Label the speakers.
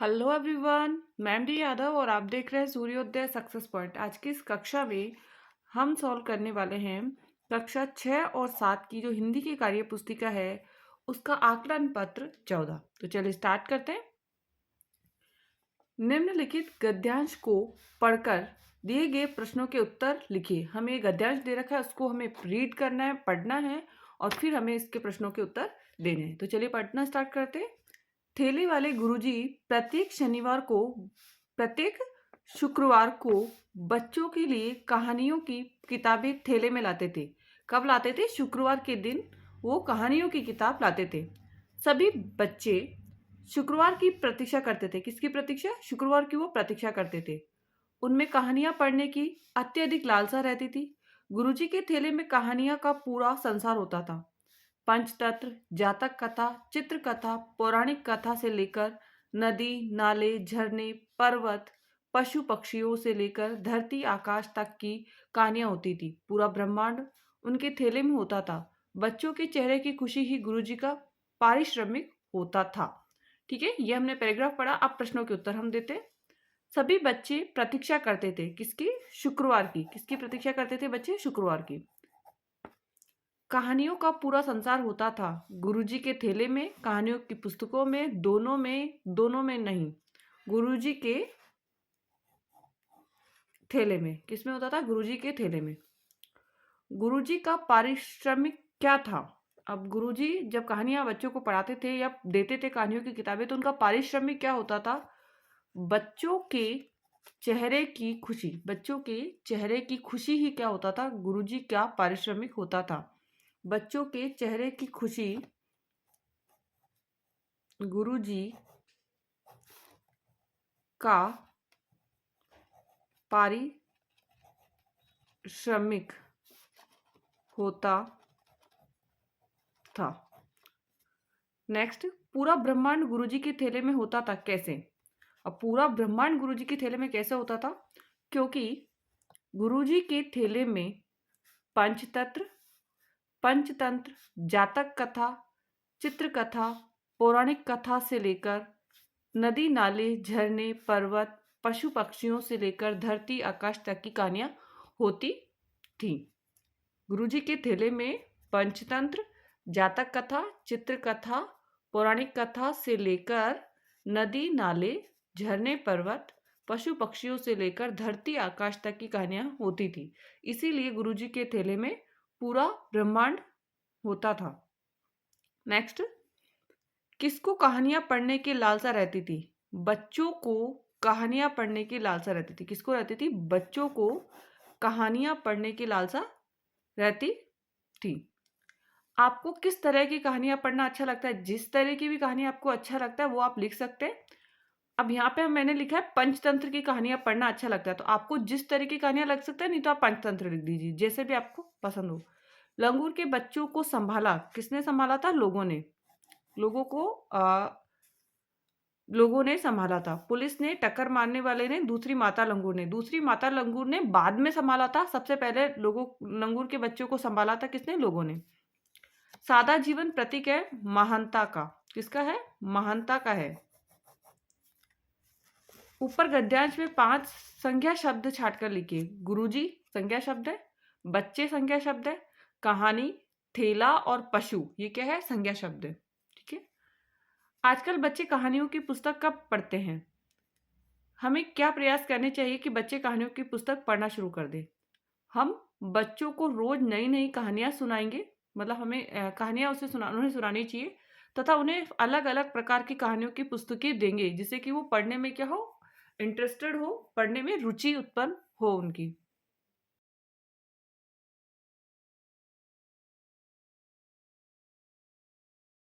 Speaker 1: Hello everyone, मैं MD Yadav और आप देख रहे हैं सूर्योदय सक्सेस पॉइंट। आज की इस कक्षा में हम सॉल्व करने वाले हैं कक्षा 6 और 7 की जो हिंदी की कार्य पुस्तिका है उसका आकलन पत्र 14। तो चलिए स्टार्ट करते हैं। निम्नलिखित गद्यांश को पढ़कर दिए गए प्रश्नों के उत्तर लिखिए। हमें गद्यांश दे रखा है, उसको हमें रीड करना है, पढ़ना है और फिर हमें इसके प्रश्नों के उत्तर देने हैं। तो चलिए पढ़ना स्टार्ट करते हैं। ठेले वाले गुरुजी प्रत्येक शुक्रवार को बच्चों के लिए कहानियों की किताबें ठेले में लाते थे। कब लाते थे? शुक्रवार के दिन वो कहानियों की किताब लाते थे। सभी बच्चे शुक्रवार की प्रतीक्षा करते थे। किसकी प्रतीक्षा? शुक्रवार की वो प्रतीक्षा करते थे। उनमें कहानियां पढ़ने की अत्यधिक लालसा रहती थी। गुरुजी के ठेले में कहानियां का पूरा संसार होता था। पंचतंत्र, जातक कथा, चित्र कथा, पौराणिक कथा से लेकर नदी, नाले, झरने, पर्वत, पशु पक्षियों से लेकर धरती आकाश तक की कहानियां होती थी। पूरा ब्रह्मांड उनके थैले में होता था। बच्चों के चेहरे की खुशी ही गुरुजी का पारिश्रमिक होता था। ठीक है, ये हमने पैराग्राफ पढ़ा। अब प्रश्नों के उत्तर हम देते हैं। सभी बच्चे प्रतीक्षा करते थे। किसकी? शुक्रवार की। किसकी प्रतीक्षा करते थे बच्चे? शुक्रवार की। कहानियों का पूरा संसार होता था गुरुजी के थैले में, कहानियों की पुस्तकों में, दोनों में नहीं। गुरुजी के थैले में। किस में होता था? गुरुजी के थैले में। गुरुजी का पारिश्रमिक क्या था? अब गुरुजी जब कहानियां बच्चों को पढ़ाते थे या देते थे कहानियों की किताबें, तो उनका पारिश्रमिक क्या होता था? बच्चों के चेहरे की खुशी। बच्चों के चेहरे की खुशी ही क्या होता था? गुरुजी का पारिश्रमिक होता था। बच्चों के चेहरे की खुशी गुरुजी का पारिश्रमिक होता था। नेक्स्ट, पूरा ब्रह्मांड गुरुजी के थैले में होता था। कैसे? अब पूरा ब्रह्मांड गुरुजी के थैले में कैसे होता था? क्योंकि गुरुजी के थैले में पंचतंत्र, जातक कथा, चित्र कथा, पौराणिक कथा से लेकर नदी, नाले, झरने, पर्वत, पशु पक्षियों से लेकर धरती आकाश तक की कहानियां होती थी। गुरुजी के थैले में पंचतंत्र, जातक कथा, चित्र कथा, पौराणिक कथा से लेकर नदी, नाले, झरने, पर्वत, पशु पक्षियों से लेकर धरती आकाश तक की कहानियां होती थी। इसीलिए गुरुजी के थैले में पूरा ब्रह्मांड होता था। नेक्स्ट, किसको कहानियां पढ़ने की लालसा रहती थी? बच्चों को कहानियां पढ़ने की लालसा रहती थी। किसको रहती थी? बच्चों को कहानियां पढ़ने की लालसा रहती थी। आपको किस तरह की कहानियां पढ़ना अच्छा लगता है? जिस तरह की भी कहानी आपको अच्छा लगता है वो आप लिख सकते हैं। अब यहाँ पे मैंने लिखा है पंचतंत्र की कहानियां पढ़ना अच्छा लगता है, तो आपको जिस तरह की कहानियां लग सकता है, नहीं तो आप पंचतंत्र लिख दीजिए, जैसे भी आपको पसंद हो। लंगूर के बच्चों को संभाला। किसने संभाला था? लोगों ने। लोगों को लोगों ने संभाला था। पुलिस ने, टक्कर मारने वाले ने, दूसरी माता लंगूर ने बाद में संभाला था। सबसे पहले लंगूर के बच्चों को संभाला था किसने? लोगों ने। सादा जीवन प्रतीक है महानता का। किसका है? महानता का है। ऊपर गद्यांश में 5 संज्ञा शब्द छाटकर लिखिए। गुरुजी संज्ञा शब्द है, बच्चे संज्ञा शब्द है, कहानी, थैला और पशु ये क्या है? संज्ञा शब्द है। ठीक है। आजकल बच्चे कहानियों की पुस्तक कब पढ़ते हैं? हमें क्या प्रयास करने चाहिए कि बच्चे कहानियों की पुस्तक पढ़ना शुरू कर दें? हम बच्चों को रोज नई नई कहानियां सुनाएंगे। मतलब हमें कहानियां उन्हें सुनानी चाहिए तथा उन्हें अलग अलग प्रकार की कहानियों की पुस्तकें देंगे, जिससे कि वो पढ़ने में क्या हो? इंटरेस्टेड हो, पढ़ने में रुचि उत्पन्न हो उनकी।